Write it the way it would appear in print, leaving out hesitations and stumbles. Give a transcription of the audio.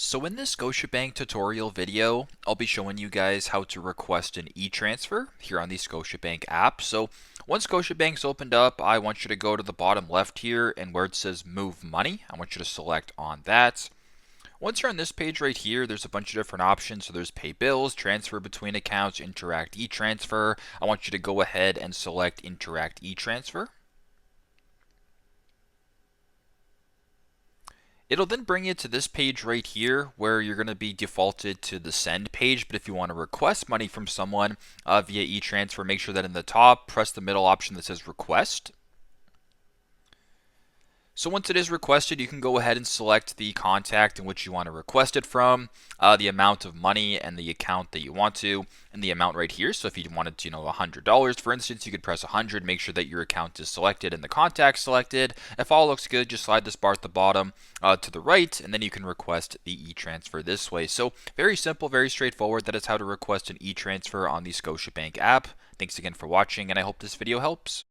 So in this Scotiabank tutorial video, I'll be showing you guys how to request an e-transfer here on the Scotiabank app. So once Scotiabank's opened up, I want you to go to the bottom left here and where it says Move Money, I want you to select on that. Once you're on this page right here, there's a bunch of different options. So there's Pay Bills, Transfer Between Accounts, Interac e-Transfer. I want you to go ahead and select Interac e-Transfer. It'll then bring you to this page right here where you're going to be defaulted to the send page. But if you want to request money from someone via e-transfer, make sure that in the top, press the middle option that says request. So once it is requested, you can go ahead and select the contact in which you want to request it from, the amount of money and the account that you want to, and the amount right here. So if you wanted to, $100, for instance, you could press 100, make sure that your account is selected and the contact selected. If all looks good, just slide this bar at the bottom to the right, and then you can request the e-transfer this way. So very simple, very straightforward. That is how to request an e-transfer on the Scotiabank app. Thanks again for watching, and I hope this video helps.